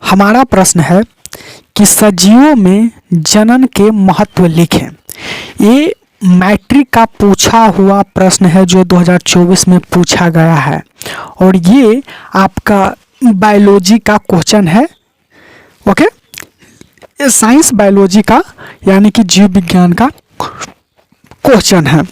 हमारा प्रश्न है कि सजीवों में जनन के महत्व लिखें। ये मैट्रिक का पूछा हुआ प्रश्न है जो 2024 में पूछा गया है और ये आपका बायोलॉजी का क्वेश्चन है। ओके, ये साइंस बायोलॉजी का यानी कि जीव विज्ञान का क्वेश्चन है।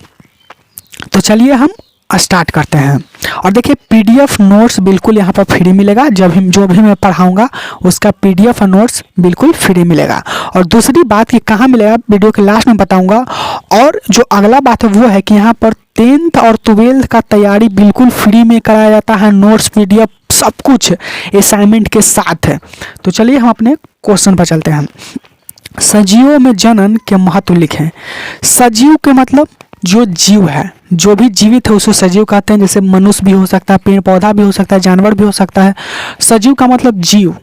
तो चलिए हम स्टार्ट करते हैं। और देखिए पीडीएफ नोट्स बिल्कुल यहाँ पर फ्री मिलेगा। जो भी मैं पढ़ाऊँगा उसका पीडीएफ नोट्स बिल्कुल फ्री मिलेगा। और दूसरी बात कि कहाँ मिलेगा वीडियो के लास्ट में बताऊँगा। और जो अगला बात है वो है कि यहाँ पर 10th और 12th का तैयारी बिल्कुल फ्री में कराया जाता है। नोट्स पीडीएफ सब कुछ असाइनमेंट के साथ है। तो चलिए हम अपने क्वेश्चन पर चलते हैं। सजीवों में जनन के महत्व लिखें। सजीव के मतलब जो जीव है, जो भी जीवित है उसे सजीव कहते हैं। जैसे मनुष्य भी हो सकता है, पेड़ पौधा भी हो सकता है, जानवर भी हो सकता है। सजीव का मतलब जीव,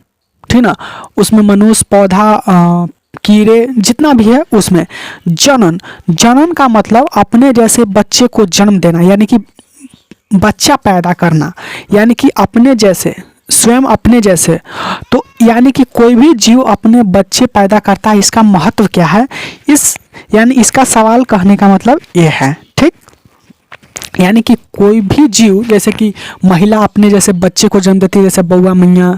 ठीक ना। उसमें मनुष्य, पौधा, कीड़े जितना भी है उसमें। जनन, जनन का मतलब अपने जैसे बच्चे को जन्म देना, यानी कि बच्चा पैदा करना, यानी कि अपने जैसे, स्वयं अपने जैसे। तो यानी कि कोई भी जीव अपने बच्चे पैदा करता है। इसका महत्व क्या है, यानी इसका सवाल कहने का मतलब ये है, ठीक। यानी कि कोई भी जीव, जैसे कि महिला अपने जैसे बच्चे को जन्म देती है, जैसे बउआ मैया,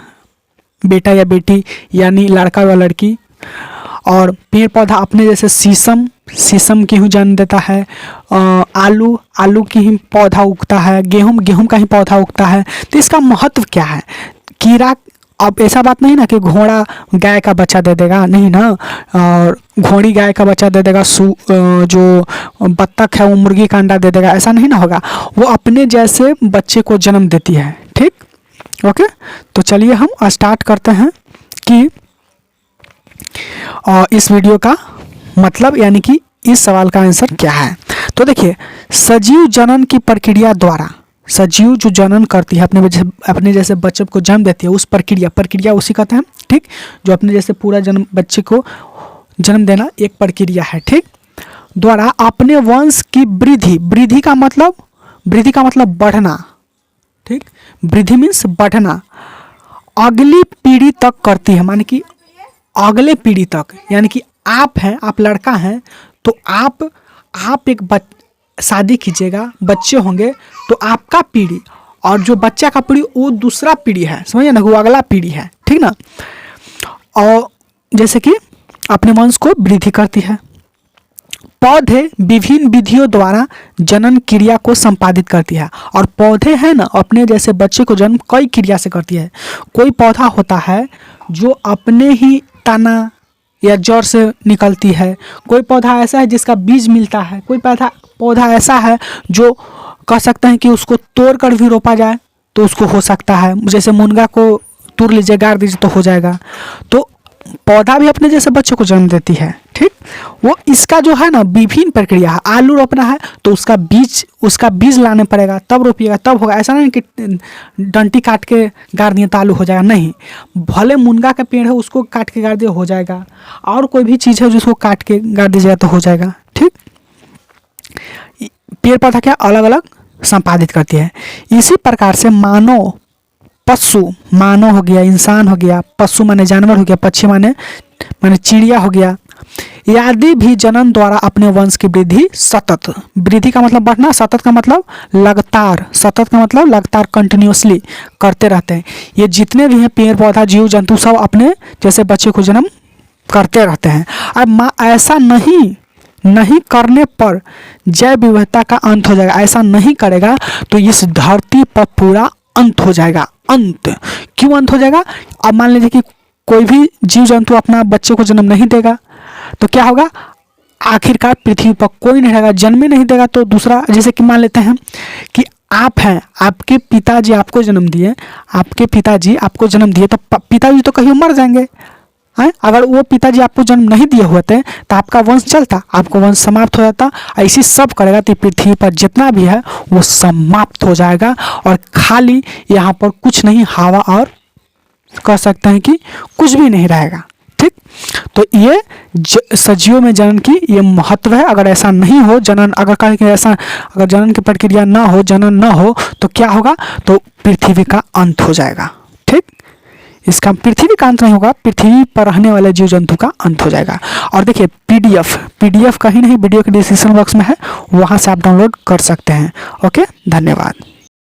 बेटा या बेटी यानी लड़का या लड़की। और पेड़ पौधा अपने जैसे शीशम की ही जन्म देता है। आलू की ही पौधा उगता है। गेहूं का ही पौधा उगता है। तो इसका महत्व क्या है। कीड़ा, अब ऐसा बात नहीं ना कि घोड़ा गाय का बच्चा दे देगा, नहीं ना। और घोड़ी गाय का बच्चा दे देगा, जो बत्तख है वो मुर्गी का अंडा दे देगा, ऐसा नहीं ना होगा। वो अपने जैसे बच्चे को जन्म देती है, ठीक। ओके, तो चलिए हम स्टार्ट करते हैं कि इस वीडियो का मतलब, यानी कि इस सवाल का आंसर क्या है। तो देखिए, सजीव जनन की प्रक्रिया द्वारा, सजीव जो जनन करती है, अपने जैसे बच्चे को जन्म देती है, उस प्रक्रिया उसी कहते हैं, ठीक। जो अपने जैसे पूरा बच्चे को जन्म देना एक प्रक्रिया है, ठीक। द्वारा अपने वंश की वृद्धि का मतलब बढ़ना, ठीक। वृद्धि मीन्स बढ़ना, अगली पीढ़ी तक करती है। माने कि अगले पीढ़ी तक, यानी कि आप हैं, आप लड़का हैं तो आप एक शादी कीजिएगा, बच्चे होंगे तो आपका पीढ़ी, और जो बच्चा का पीढ़ी वो दूसरा पीढ़ी है, समझिए ना, वो अगला पीढ़ी है, ठीक ना। और जैसे कि अपने वंश को वृद्धि करती है। पौधे विभिन्न विधियों द्वारा जनन क्रिया को संपादित करती है। और पौधे हैं ना, अपने जैसे बच्चे को जन्म कई क्रिया से करती है। कोई पौधा होता है जो अपने ही तना या जड़ से निकलती है। कोई पौधा ऐसा है जिसका बीज मिलता है। कोई पौधा ऐसा है जो कह सकते हैं कि उसको तोड़ कर भी रोपा जाए तो उसको हो सकता है। जैसे मुनगा को तोड़ लीजिए, गाड़ दीजिए तो हो जाएगा। तो पौधा भी अपने जैसे बच्चे को जन्म देती है, ठीक। वो इसका जो है ना विभिन्न प्रक्रिया है। आलू रोपना है तो उसका बीज लाने पड़ेगा, तब रोपिएगा तब होगा। ऐसा नहीं कि डंटी काट के गाड़ दिए तो आलू हो जाएगा, नहीं। भले मुनगा का पेड़ है उसको काट के गाड़ दिए हो जाएगा, और कोई भी चीज़ है जिसको काट के गाड़ दीजिएगा तो हो जाएगा, ठीक। पेड़ पौधा क्या अलग अलग संपादित करती है। इसी प्रकार से पशु मानव हो गया, इंसान हो गया, पशु माने जानवर हो गया, पक्षी माने चिड़िया हो गया, आदि भी जनन द्वारा अपने वंश की सतत वृद्धि का मतलब बढ़ना, सतत का मतलब लगातार कंटिन्यूसली करते रहते हैं। ये जितने भी हैं पेड़ पौधा जीव जंतु सब अपने जैसे बच्चे को जन्म करते रहते हैं। अब ऐसा नहीं करने पर जैव विविधता का अंत हो जाएगा। ऐसा नहीं करेगा तो इस धरती पर पूरा अंत हो जाएगा। अंत क्यों अंत हो जाएगा। अब मान लीजिए कि कोई भी जीव जंतु अपना बच्चे को जन्म नहीं देगा तो क्या होगा, आखिरकार पृथ्वी पर कोई नहीं रहेगा, जन्म ही नहीं देगा। तो दूसरा, जैसे कि मान लेते हैं कि आप हैं, आपके पिताजी आपको जन्म दिए, तो पिताजी तो कहीं मर जाएंगे हैं। अगर वो पिताजी आपको जन्म नहीं दिए होते तो आपका वंश चलता, आपको वंश समाप्त हो जाता। ऐसी सब करेगा तो पृथ्वी पर जितना भी है वो समाप्त हो जाएगा और खाली यहाँ पर कुछ नहीं, हवा और कह सकते हैं कि कुछ भी नहीं रहेगा, ठीक। तो ये सजीवों में जनन की ये महत्व है। अगर ऐसा नहीं हो, अगर जनन की प्रक्रिया ना हो, जनन ना हो तो क्या होगा, तो पृथ्वी का अंत हो जाएगा, ठीक। इसका पृथ्वी का अंत नहीं होगा, पृथ्वी पर रहने वाले जीव जंतु का अंत हो जाएगा। और देखिए पीडीएफ कहीं नहीं, वीडियो के डिस्क्रिप्शन बॉक्स में है, वहां से आप डाउनलोड कर सकते हैं। ओके, धन्यवाद।